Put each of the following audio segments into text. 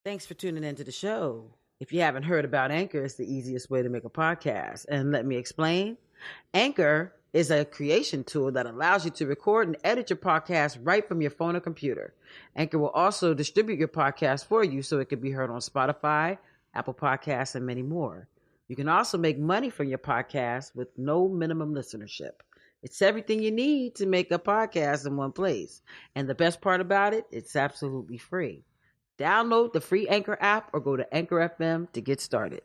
Thanks for tuning into the show. If you haven't heard about Anchor, it's the easiest way to make a podcast. And let me explain. Anchor is a creation tool that allows you to record and edit your podcast right from your phone or computer. Anchor will also distribute your podcast for you so it can be heard on Spotify, Apple Podcasts, and many more. You can also make money from your podcast with no minimum listenership. It's everything you need to make a podcast in one place. And the best part about it, it's absolutely free. Download the free Anchor app or go to Anchor FM to get started.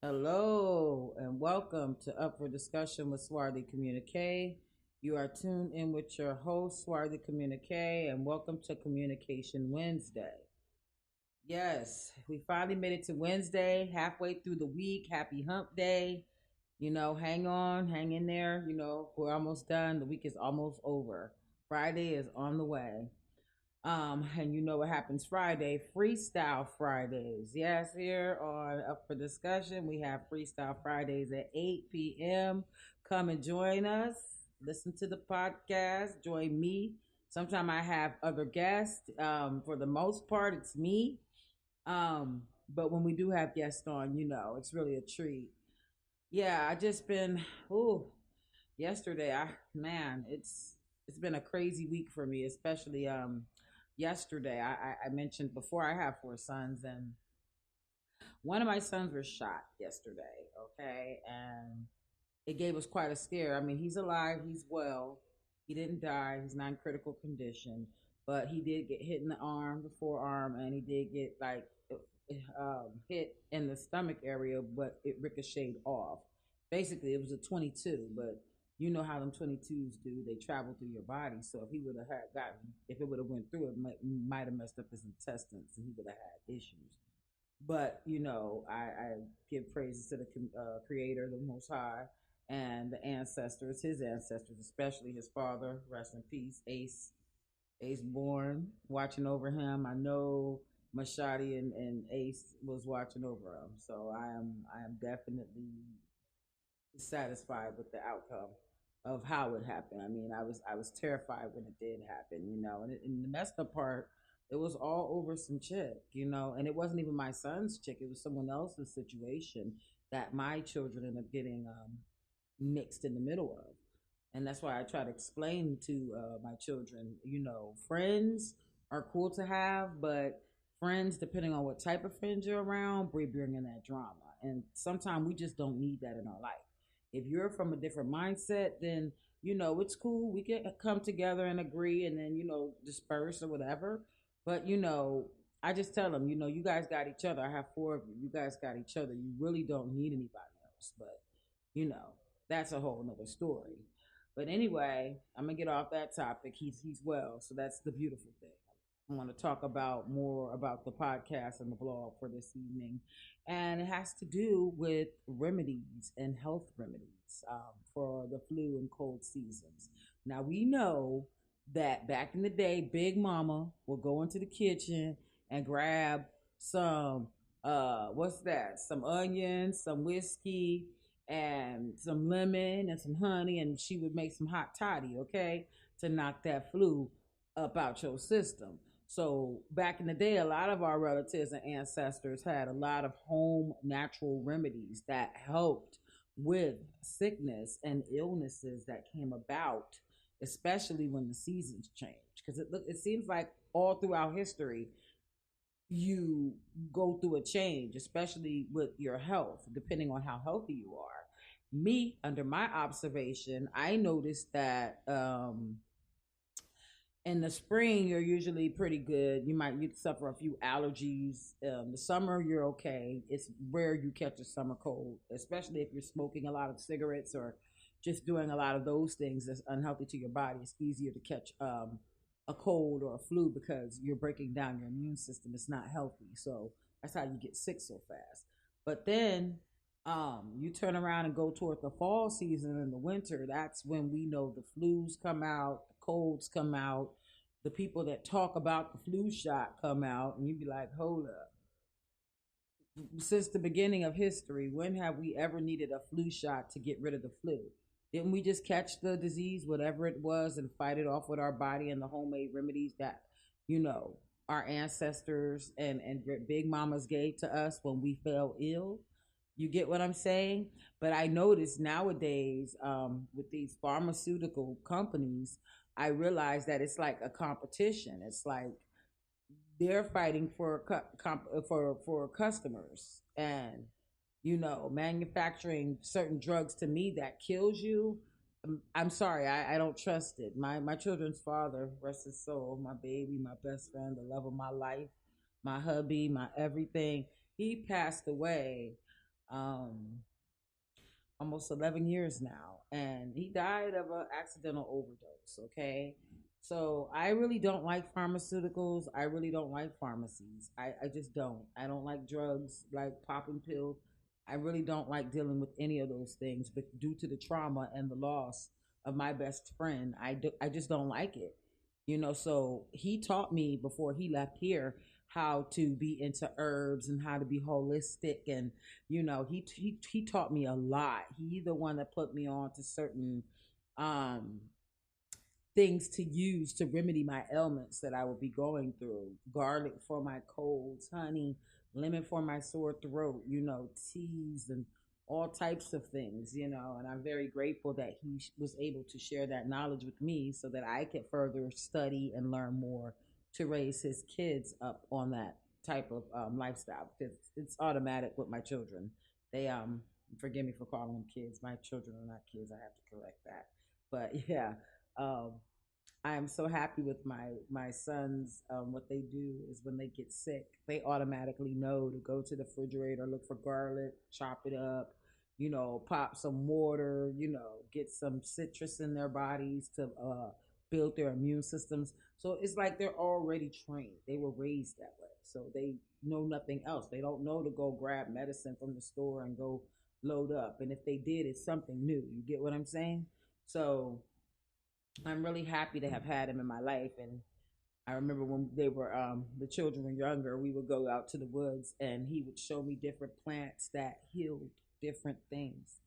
Hello and welcome to Up for Discussion with Swarthy Communique. You are tuned in with your host, Swarthy Communique, and welcome to Communication Wednesday. Yes, we finally made it to Wednesday, halfway through the week. Happy hump day. Hang on, hang in there. We're almost done. The week is almost over. Friday is on the way. And you know what happens Friday? Freestyle Fridays. Yes, here on Up for Discussion, we have Freestyle Fridays at 8 p.m. Come and join us. Listen to the podcast. Join me. Sometimes I have other guests. For the most part, it's me. But when we do have guests on, it's really a treat. Yeah, I just been, ooh, yesterday, it's been a crazy week for me, especially yesterday. I mentioned before I have four sons, and one of my sons was shot yesterday. Okay, and it gave us quite a scare. I mean, he's alive, he's well, he didn't die, he's not in critical condition, but he did get hit in the arm, the forearm, and he did get like hit in the stomach area, but it ricocheted off. Basically, it was a 22, but you know how them 22s do. They travel through your body. So if he would have if it would have went through, it might have messed up his intestines and he would have had issues. But, I give praises to the creator, the Most High, and the ancestors, his ancestors, especially his father, rest in peace, Ace born, watching over him. I know Mashadi and Ace was watching over him. So I am definitely satisfied with the outcome of how it happened. I mean, I was terrified when it did happen, and the messed up part, it was all over some chick, and it wasn't even my son's chick. It was someone else's situation that my children ended up getting mixed in the middle of. And that's why I try to explain to my children, friends are cool to have, but friends, depending on what type of friends you're around, bring in that drama. And sometimes we just don't need that in our life. If you're from a different mindset, then it's cool. We can come together and agree, and then disperse or whatever. But I just tell them, you guys got each other. I have four of you. You guys got each other. You really don't need anybody else. But you know, that's a whole nother story. But anyway, I'm gonna get off that topic. He's well, so that's the beautiful thing. I want to talk about more about the podcast and the blog for this evening, and it has to do with remedies and health remedies for the flu and cold seasons. Now we know that back in the day, Big Mama would go into the kitchen and grab some what's that? Some onions, some whiskey, and some lemon and some honey, and she would make some hot toddy, okay, to knock that flu up out your system. So back in the day, a lot of our relatives and ancestors had a lot of home natural remedies that helped with sickness and illnesses that came about, especially when the seasons changed. Because it seems like all throughout history, you go through a change, especially with your health, depending on how healthy you are. Me, under my observation, I noticed that in the spring you're usually pretty good. You suffer a few allergies. The summer you're okay. It's rare you catch a summer cold, especially if you're smoking a lot of cigarettes or just doing a lot of those things that's unhealthy to your body. It's easier to catch a cold or a flu because you're breaking down your immune system. It's not healthy, so that's how you get sick so fast. But then You turn around and go toward the fall season and the winter, that's when we know the flus come out, the colds come out, the people that talk about the flu shot come out, and you be like, hold up. Since the beginning of history, when have we ever needed a flu shot to get rid of the flu? Didn't we just catch the disease, whatever it was, and fight it off with our body and the homemade remedies that, you know, our ancestors and big mamas gave to us when we fell ill? You get what I'm saying? But I notice nowadays, with these pharmaceutical companies, I realize that it's like a competition. It's like they're fighting for for customers, and manufacturing certain drugs to me that kills you. I'm sorry, I don't trust it. My children's father, rest his soul, my baby, my best friend, the love of my life, my hubby, my everything, he passed away um almost 11 years now, and he died of an accidental overdose. Okay, so I really don't like pharmaceuticals. I really don't like pharmacies. I just don't. I don't like drugs, like popping pills. I really don't like dealing with any of those things, but due to the trauma and the loss of my best friend, I just don't like it. So he taught me before he left here how to be into herbs and how to be holistic, and he taught me a lot. He's the one that put me on to certain um things to use to remedy my ailments that I would be going through. Garlic for my colds, honey, lemon for my sore throat, teas and all types of things, and I'm very grateful that he was able to share that knowledge with me so that I could further study and learn more to raise his kids up on that type of lifestyle, because it's automatic with my children. They forgive me for calling them kids. My children are not kids. I have to correct that. But yeah, um, I am so happy with my sons. What they do is when they get sick, they automatically know to go to the refrigerator, look for garlic, chop it up, pop some water, get some citrus in their bodies to build their immune systems. So it's like they're already trained. They were raised that way, so they know nothing else. They don't know to go grab medicine from the store and go load up. And if they did, it's something new. You get what I'm saying? So I'm really happy to have had him in my life. And I remember when the children were younger, we would go out to the woods and he would show me different plants that healed different things.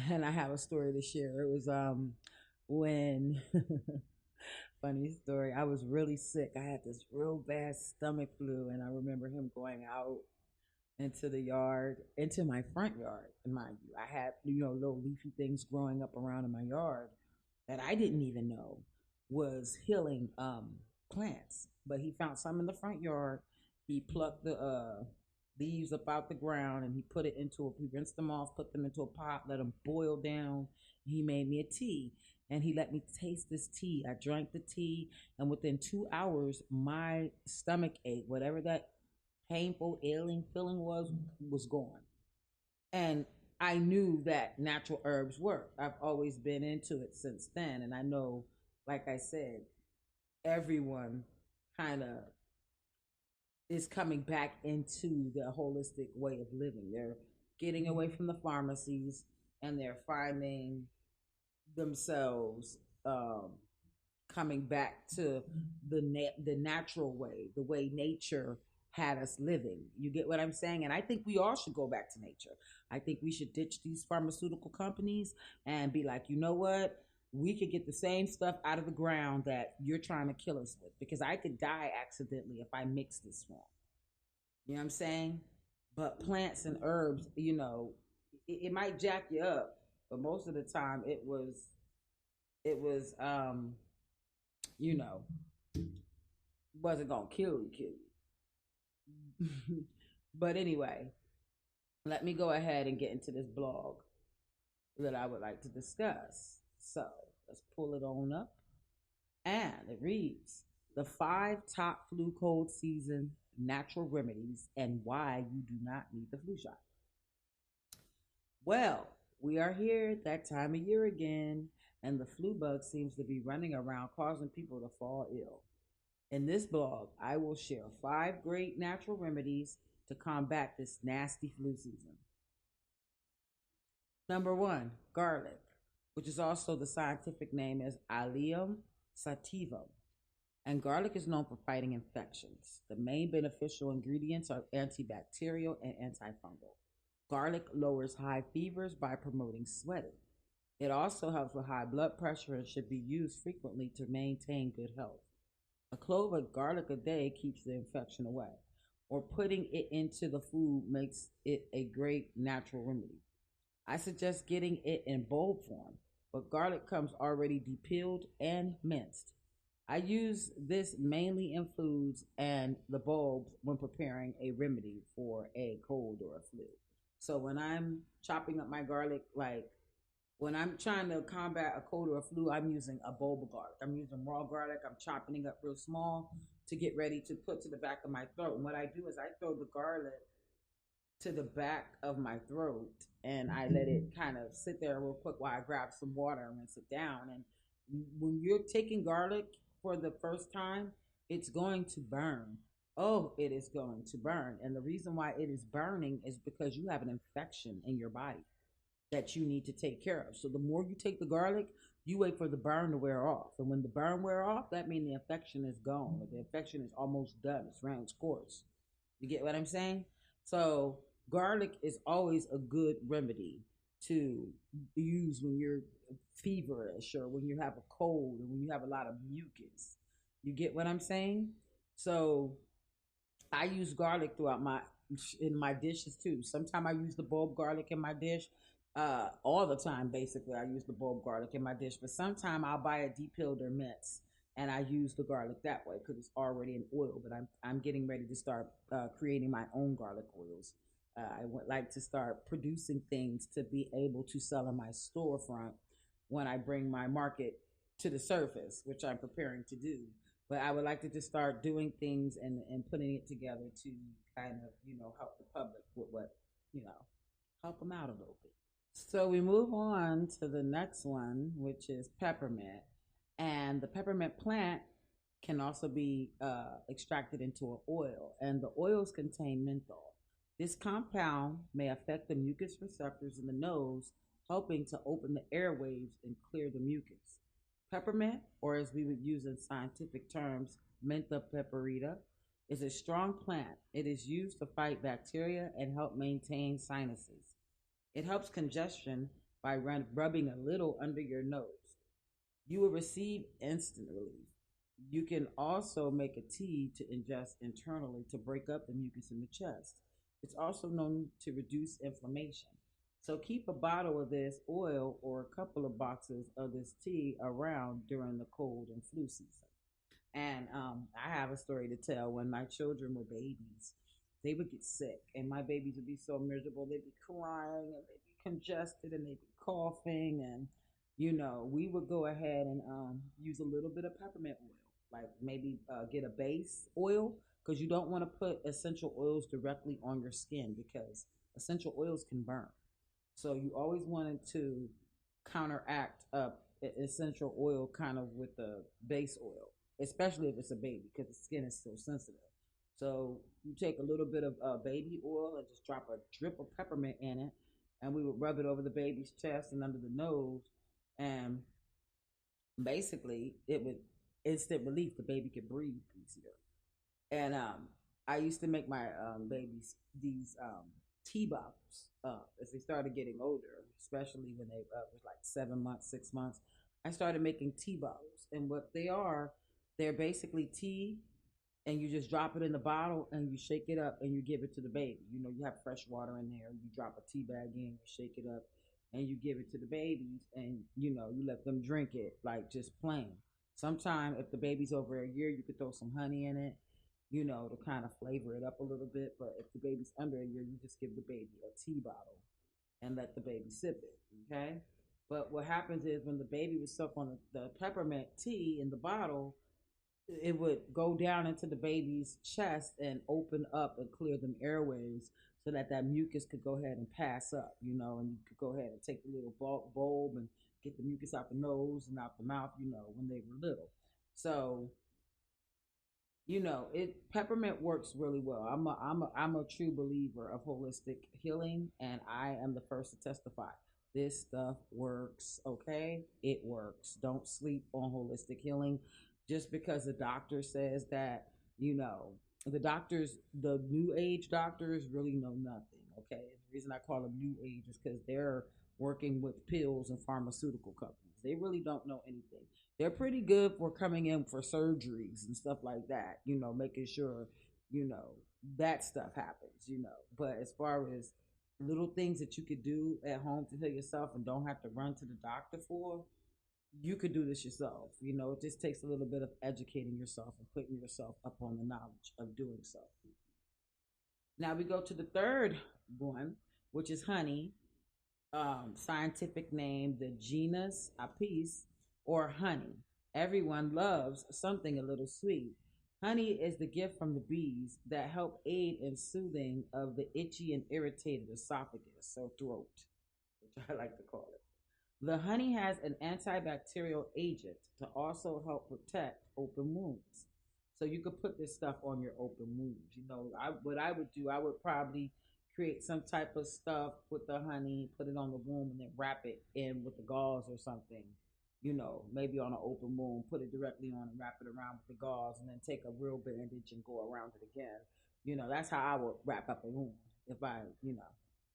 And I have a story to share. It was when funny story. I was really sick. I had this real bad stomach flu, and I remember him going out into the yard, into my front yard. And mind you, I had, little leafy things growing up around in my yard that I didn't even know was healing plants. But he found some in the front yard. He plucked the leaves up out the ground and he rinsed them off, put them into a pot, let them boil down. He made me a tea and he let me taste this tea. I drank the tea, and within 2 hours, my stomach ache, whatever that painful, ailing feeling was gone. And I knew that natural herbs work. I've always been into it since then. And I know, like I said, everyone kind of is coming back into the holistic way of living. They're getting away from the pharmacies and they're finding themselves coming back to the natural way, the way nature had us living. You get what I'm saying? And I think we all should go back to nature. I think we should ditch these pharmaceutical companies and be like, you know what? We could get the same stuff out of the ground that you're trying to kill us with, because I could die accidentally if I mix this wrong. You know what I'm saying? But plants and herbs, it might jack you up, but most of the time it was you know, wasn't gonna kill you. But anyway, let me go ahead and get into this blog that I would like to discuss. So let's pull it on up. And it reads: the 5 top flu cold season natural remedies and why you do not need the flu shot. Well, we are here at that time of year again, and the flu bug seems to be running around causing people to fall ill. In this blog, I will share 5 great natural remedies to combat this nasty flu season. Number one, garlic, which is also the scientific name is Allium sativum. And garlic is known for fighting infections. The main beneficial ingredients are antibacterial and antifungal. Garlic lowers high fevers by promoting sweating. It also helps with high blood pressure and should be used frequently to maintain good health. A clove of garlic a day keeps the infection away, or putting it into the food makes it a great natural remedy. I suggest getting it in bulb form, but garlic comes already depeeled and minced. I use this mainly in foods and the bulbs when preparing a remedy for a cold or a flu. So when I'm chopping up my garlic, like when I'm trying to combat a cold or a flu, I'm using a bulb of garlic. I'm using raw garlic. I'm chopping it up real small to get ready to put to the back of my throat. And what I do is I throw the garlic to the back of my throat and I let it kind of sit there real quick while I grab some water and rinse it down. And when you're taking garlic for the first time, it's going to burn. Oh, it is going to burn. And the reason why it is burning is because you have an infection in your body that you need to take care of. So the more you take the garlic, you wait for the burn to wear off. And when the burn wear off, that means the infection is gone. Or the infection is almost done. It's ran its course. You get what I'm saying? So garlic is always a good remedy to use when you're feverish or when you have a cold or when you have a lot of mucus. You get what I'm saying? So I use garlic throughout my in my dishes too. Sometimes I use the bulb garlic in my dish. All the time, basically, I use the bulb garlic in my dish. But sometimes I'll buy a depeeled or mince, and I use the garlic that way because it's already in oil. But I'm getting ready to start creating my own garlic oils. I would like to start producing things to be able to sell in my storefront when I bring my market to the surface, which I'm preparing to do. But I would like to just start doing things and putting it together to kind of, help the public with what, help them out a little bit. So we move on to the next one, which is peppermint. And the peppermint plant can also be extracted into an oil, and the oils contain menthol. This compound may affect the mucus receptors in the nose, helping to open the airways and clear the mucus. Peppermint, or as we would use in scientific terms, Mentha pepperita, is a strong plant. It is used to fight bacteria and help maintain sinuses. It helps congestion by rubbing a little under your nose. You will receive instant relief. You can also make a tea to ingest internally to break up the mucus in the chest. It's also known to reduce inflammation. So keep a bottle of this oil or a couple of boxes of this tea around during the cold and flu season. And I have a story to tell. When my children were babies, they would get sick, and my babies would be so miserable. They'd be crying, and they'd be congested, and they'd be coughing, and we would go ahead and use a little bit of peppermint oil, like maybe get a base oil, because you don't want to put essential oils directly on your skin because essential oils can burn. So you always wanted to counteract essential oil kind of with the base oil, especially if it's a baby because the skin is so sensitive. So you take a little bit of baby oil and just drop a drip of peppermint in it, and we would rub it over the baby's chest and under the nose, and basically it would instant relief. The baby could breathe easier. And I used to make my babies these tea bottles as they started getting older, especially when they was like 7 months, 6 months. I started making tea bottles, and what they are, they're basically tea, and you just drop it in the bottle and you shake it up and you give it to the baby. You have fresh water in there. You drop a tea bag in, you shake it up, and you give it to the babies, and you let them drink it like just plain. Sometime if the baby's over a year, you could throw some honey in it, to kind of flavor it up a little bit. But if the baby's under a year, you just give the baby a tea bottle and let the baby sip it. Okay. But what happens is when the baby would suck on the peppermint tea in the bottle, it would go down into the baby's chest and open up and clear them airways so that mucus could go ahead and pass up, and you could go ahead and take the little bulb and get the mucus out the nose and out the mouth, when they were little. So, it peppermint works really well. I'm a true believer of holistic healing, and I am the first to testify. This stuff works, okay? It works. Don't sleep on holistic healing just because the doctor says that, you know, the new age doctors really know nothing, okay? The reason I call them new age is because they're working with pills and pharmaceutical companies. They really don't know anything. They're pretty good for coming in for surgeries and stuff like that, making sure, you know, that stuff happens, But as far as little things that you could do at home to heal yourself and don't have to run to the doctor for, you could do this yourself. It just takes a little bit of educating yourself and putting yourself up on the knowledge of doing so. Now we go to the third one, which is honey. Scientific name, the genus Apis, or honey. Everyone loves something a little sweet. Honey is the gift from the bees that help aid in soothing of the itchy and irritated esophagus or throat, which I like to call it. The honey has an antibacterial agent to also help protect open wounds. So you could put this stuff on your open wounds. What I would do, I would probably create some type of stuff with the honey, put it on the wound, and then wrap it in with the gauze or something. Maybe on an open wound, put it directly on and wrap it around with the gauze, and then take a real bandage and go around it again. That's how I would wrap up a wound if I,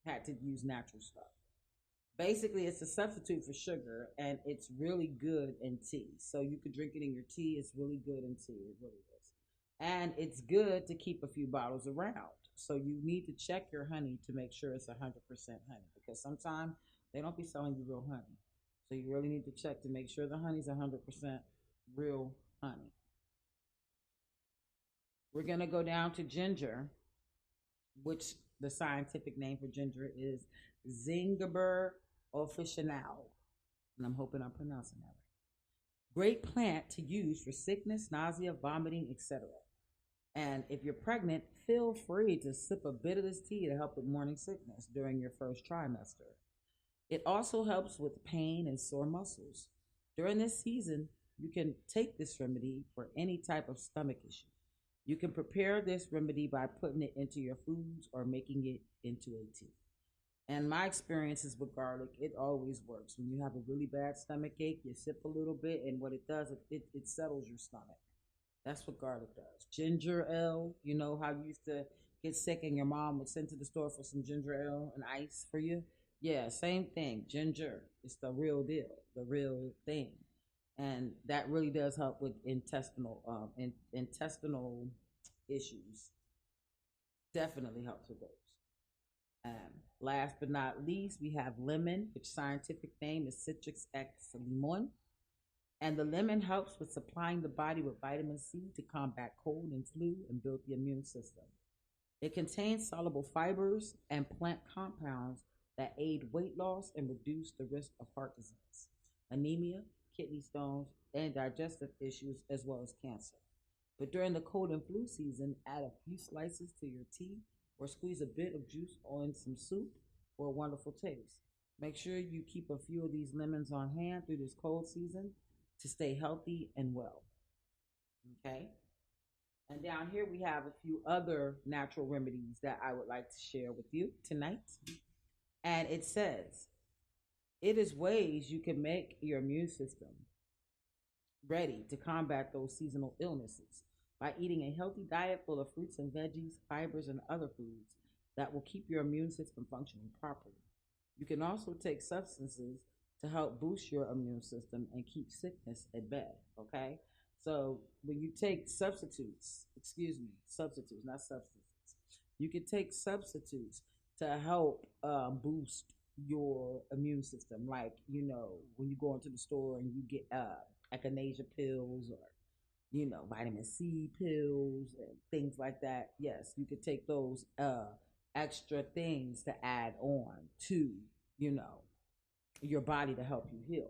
had to use natural stuff. Basically, it's a substitute for sugar, and it's really good in tea. So you could drink it in your tea. It's really good in tea. It really is. And it's good to keep a few bottles around. So you need to check your honey to make sure it's 100% honey, because sometimes they don't be selling you real honey. So you really need to check to make sure the honey's 100% real honey. We're going to go down to ginger, which the scientific name for ginger is Zingiber officinale. And I'm hoping I'm pronouncing that right. Great plant to use for sickness, nausea, vomiting, etc. And if you're pregnant, feel free to sip a bit of this tea to help with morning sickness during your first trimester. It also helps with pain and sore muscles. During this season, you can take this remedy for any type of stomach issue. You can prepare this remedy by putting it into your foods or making it into a tea. And my experiences with garlic, it always works. When you have a really bad stomach ache, you sip a little bit, and what it does, it settles your stomach. That's what garlic does. Ginger ale, you know how you used to get sick and your mom would send to the store for some ginger ale and ice for you? Yeah, same thing. Ginger. It's the real deal, the real thing. And that really does help with intestinal issues. Definitely helps with those. Last but not least, we have lemon, which scientific name is Citrus X limon. And the lemon helps with supplying the body with vitamin C to combat cold and flu and build the immune system. It contains soluble fibers and plant compounds that aid weight loss and reduce the risk of heart disease, anemia, kidney stones, and digestive issues, as well as cancer. But during the cold and flu season, add a few slices to your tea or squeeze a bit of juice on some soup for a wonderful taste. Make sure you keep a few of these lemons on hand through this cold season to stay healthy and well. Okay? And down here we have a few other natural remedies that I would like to share with you tonight. And it says, it is ways you can make your immune system ready to combat those seasonal illnesses by eating a healthy diet full of fruits and veggies, fibers, and other foods that will keep your immune system functioning properly. You can also take substances to help boost your immune system and keep sickness at bay, okay? So when you take substitutes, not substances. You can take substitutes to help boost your immune system. Like, when you go into the store and you get echinacea pills or, vitamin C pills and things like that. Yes, you could take those extra things to add on to, your body to help you heal.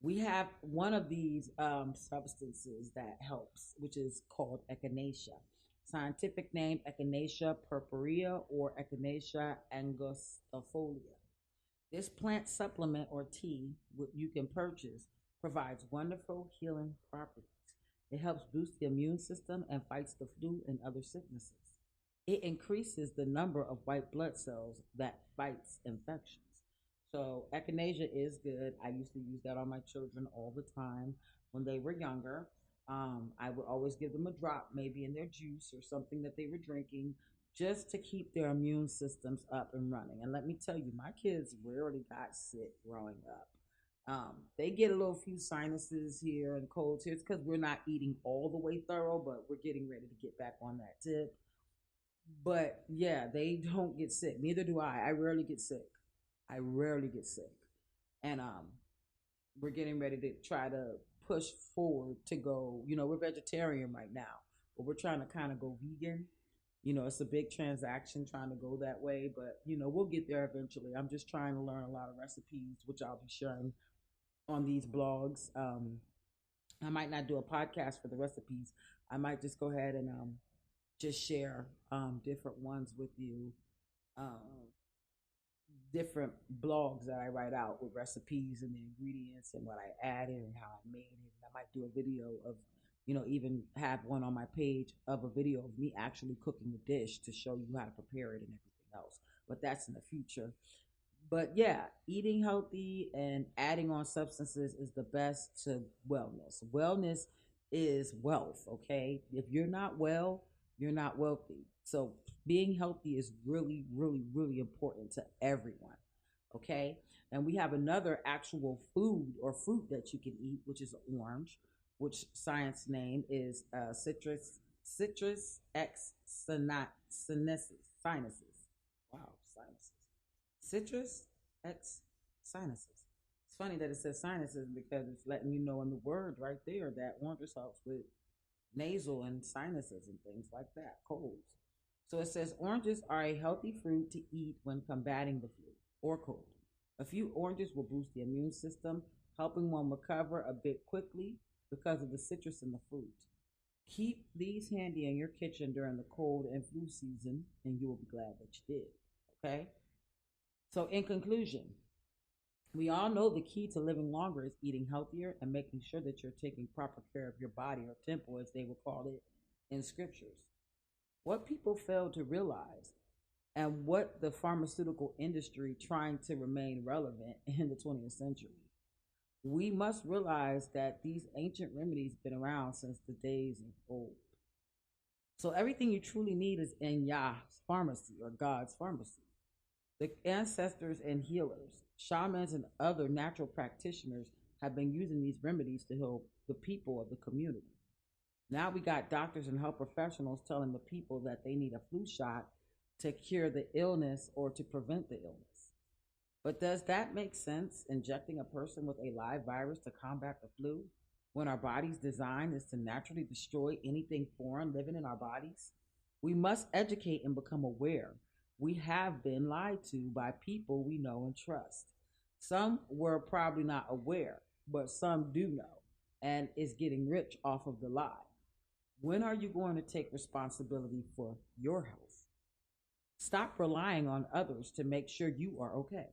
We have one of these substances that helps, which is called echinacea. Scientific name, Echinacea purpurea or Echinacea angustifolia. This plant supplement or tea you can purchase provides wonderful healing properties. It helps boost the immune system and fights the flu and other sicknesses. It increases the number of white blood cells that fights infections. So echinacea is good. I used to use that on my children all the time when they were younger. I would always give them a drop, maybe in their juice or something that they were drinking, just to keep their immune systems up and running. And let me tell you, my kids rarely got sick growing up. They get a little few sinuses here and colds here. It's because we're not eating all the way thorough, but we're getting ready to get back on that tip. But yeah, they don't get sick. Neither do I. I rarely get sick. I rarely get sick. And we're getting ready to try to push forward to go, we're vegetarian right now, but we're trying to kind of go vegan. It's a big transaction trying to go that way, but we'll get there eventually. I'm just trying to learn a lot of recipes, which I'll be sharing on these blogs. I might not do a podcast for the recipes. I might just go ahead and just share different ones with you, um, different blogs that I write out with recipes and the ingredients and what I added and how I made it. I might do a video of, even have one on my page of a video of me actually cooking the dish to show you how to prepare it and everything else. But that's in the future. But yeah, eating healthy and adding on substances is the best to wellness. Wellness is wealth, okay? If you're not well, you're not wealthy. So being healthy is really, really, really important to everyone, okay? And we have another actual food or fruit that you can eat, which is orange, which science name is citrus x sinuses. Wow, sinuses. Citrus X sinuses. It's funny that it says sinuses because it's letting you know in the word right there that oranges helps with nasal and sinuses and things like that, colds. So it says oranges are a healthy fruit to eat when combating the flu or cold. A few oranges will boost the immune system, helping one recover a bit quickly because of the citrus in the fruit. Keep these handy in your kitchen during the cold and flu season, and you will be glad that you did. Okay? So, in conclusion, we all know the key to living longer is eating healthier and making sure that you're taking proper care of your body or temple, as they will call it in scriptures. What people fail to realize, and what the pharmaceutical industry trying to remain relevant in the 20th century. We must realize that these ancient remedies been around since the days of old. So everything you truly need is in Yah's pharmacy or God's pharmacy. The ancestors and healers, shamans, and other natural practitioners have been using these remedies to heal the people of the community. Now we got doctors and health professionals telling the people that they need a flu shot to cure the illness or to prevent the illness. But does that make sense, injecting a person with a live virus to combat the flu, when our body's design is to naturally destroy anything foreign living in our bodies? We must educate and become aware. We have been lied to by people we know and trust. Some were probably not aware, but some do know and is getting rich off of the lie. When are you going to take responsibility for your health? Stop relying on others to make sure you are okay.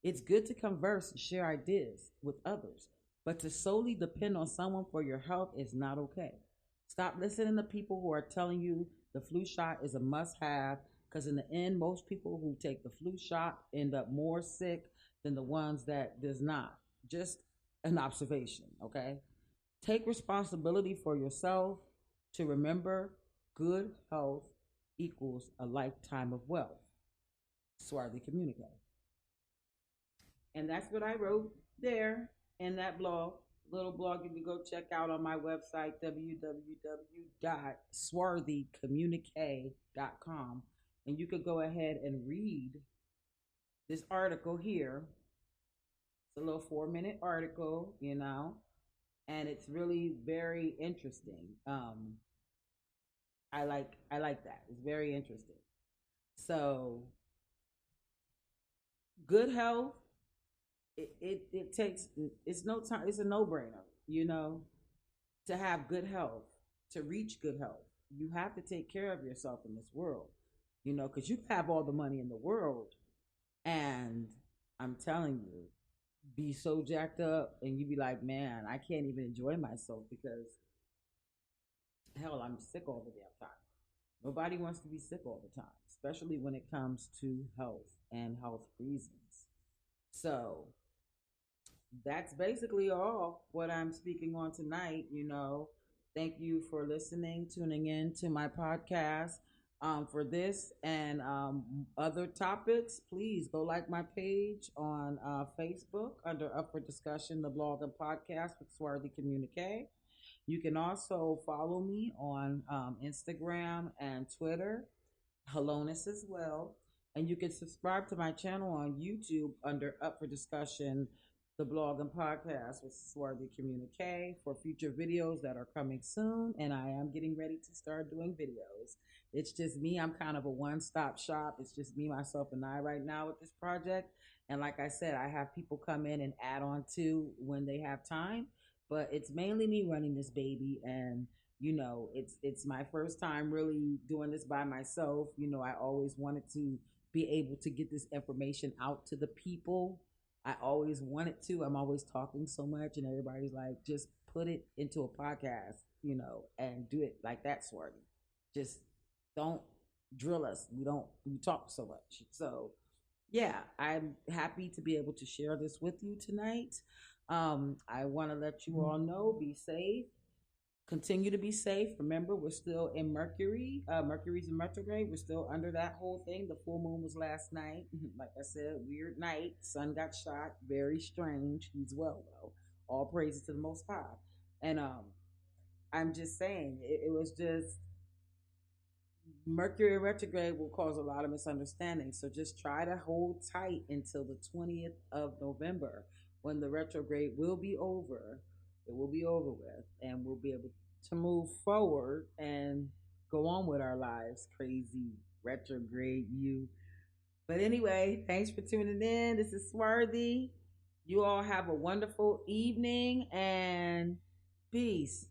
It's good to converse and share ideas with others, but to solely depend on someone for your health is not okay. Stop listening to people who are telling you the flu shot is a must have, because in the end, most people who take the flu shot end up more sick than the ones that does not. Just an observation, okay? Take responsibility for yourself to remember good health equals a lifetime of wealth. Swarthy communicate. And that's what I wrote there in that blog. Little blog you can go check out on my website, www.swarthycommunique.com. And you could go ahead and read this article here. It's a little 4-minute article, and it's really very interesting. I like that. It's very interesting. So good health, it takes, it's no time, it's a no-brainer, to have good health, to reach good health. You have to take care of yourself in this world, because you have all the money in the world, and I'm telling you, be so jacked up and you be like, man, I can't even enjoy myself because hell, I'm sick all the damn time. Nobody wants to be sick all the time, especially when it comes to health and health reasons. So that's basically all what I'm speaking on tonight. Thank you for listening, tuning in to my podcast. For this and other topics, please go like my page on Facebook under Up for Discussion, the blog and podcast with Swarthy Communique. You can also follow me on Instagram and Twitter, Halonis as well. And you can subscribe to my channel on YouTube under Up for Discussion, the blog and podcast with Swarthy Communique for future videos that are coming soon. And I am getting ready to start doing videos. It's just me. I'm kind of a one-stop shop. It's just me, myself, and I right now with this project. And like I said, I have people come in and add on to when they have time. But it's mainly me running this baby, and it's my first time really doing this by myself. I always wanted to be able to get this information out to the people. I always wanted to. I'm always talking so much, and everybody's like, just put it into a podcast, and do it like that, Swarty. Just don't drill us. We talk so much. So yeah, I'm happy to be able to share this with you tonight. I want to let you all know, be safe. Continue to be safe. Remember, we're still in Mercury. Mercury's in retrograde. We're still under that whole thing. The full moon was last night. Like I said, weird night. Sun got shot. Very strange. He's well though. All praises to the Most High. And I'm just saying, it was just Mercury retrograde will cause a lot of misunderstanding. So just try to hold tight until the 20th of November when the retrograde will be over. It will be over with, and we'll be able to move forward and go on with our lives. Crazy retrograde, you. But anyway, thanks for tuning in. This is Swarthy. You all have a wonderful evening and peace.